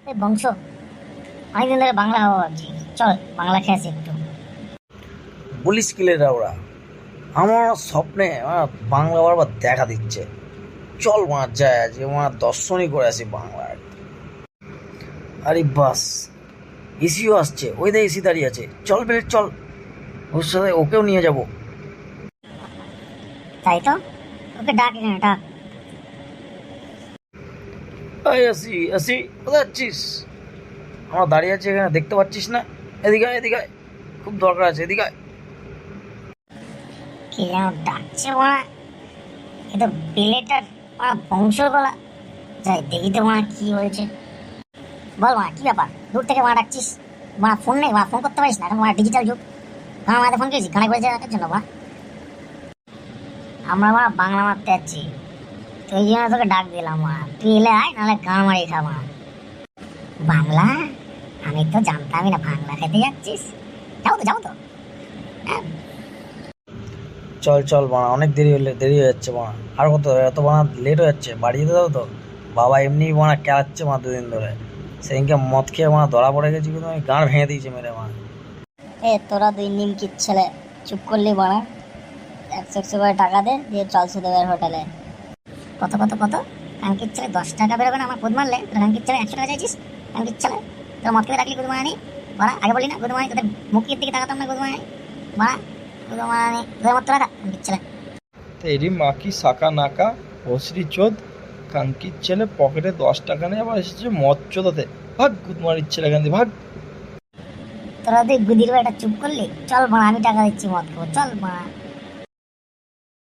এই বংশ, অনেকদিন ধরে বাংলা খাবো ভাবছি, চল বাংলা খেয়ে আসি একটু। বলিস কিলেরা ওরা, আমার স্বপ্নে বাংলা বারবার দেখা দিচ্ছে। চল যায় আজকে দর্শনই করে আসি বাংলার। আরে বাস, এসিও আসছে, ওই দেখ এসি দাঁড়িয়ে আছে, চল বের চল, ওর সাথে ওকেও নিয়ে যাব। তাই তো, ওকে ডাক এখানে ডাক। এই আসি আসি, কোথায় যাচ্ছিস? আমরা দাঁড়িয়ে আছি এখানে, দেখতে পাচ্ছিস না? এদিকে আয়, এদিকে আয়, খুব দরকার আছে, এদিকে আয়। কে যেন ডাকছে মারা, এ তো বিলেটার মারা, বংশর গলা। যাই দেখি তো মারা কি হয়েছে। বল মারা, কি ব্যাপার, দূর থেকে মারা ডাকছিস? মারা ফোন নেই, মারা ফোন করতে পারিস না? এখন মারা ডিজিটাল যুগ, গান মারাতে ফোন করেছিস গানে করে যাওয়ার জন্য মারা? আমরা মারা বাংলা মারতে যাচ্ছি, তো এই জন্য তোকে ডাক দিলাম মারা, তুই এলে আয়, নাহলে গান মারি খা মারা। বাংলা? আমি তো জানতামই না বাংলা খেতে যাচ্ছিস। যাও তো, যাও তো। হ্যাঁ, চল চল অনেক দেরি হয়ে যাচ্ছে আর কত, এত লেট হয়ে যাচ্ছে, বাড়ি যেতে দাও তো। বাবা এমনি কেলাচ্ছে দুদিন ধরে। সেদিনকে মদ খেয়ে ধরা পড়ে গেছি, কিন্তু আমি গাঁড় ভেঙে দিয়েছি মেরে এ তোরা দুই নিমকির ছেলে, চুপ করলি বানা। 100 করে টাকা দে, দিয়ে চল সুদেবের হোটেলে। কত কত কত? কাঙ্কির ছেলে 10 টাকা বেরোবে না আমার গুদ মারলে? তোর কাঙ্কির ছেলে 100 টাকা চাইছিস? কাঙ্কির ছেলে, তোর মদ খেতে রাখলি গুদ মারানি। বাড়া, আগে বলি না গুদ মারানি, তোদের মুখের দিকে তাকাতাম না গুদ মারানি। বাড়া, গুদ মারানি, তোদের মত টাকা কাঙ্কির ছেলে। তেরি মা কি সাকা নাকা ভসরি চোদ, কানকির ছেলে পকেটে 10 টাকা নিয়ে আবার এসেছে মদ চোদাতে। ভাগ গুদমারির ছেলে, এখান থেকে ভাগ। তোরা তুই গুদির বেটা চুপ করলি? চল বাড়া, আমি টাকা দিচ্ছি মদ খাবো, চল বাড়া।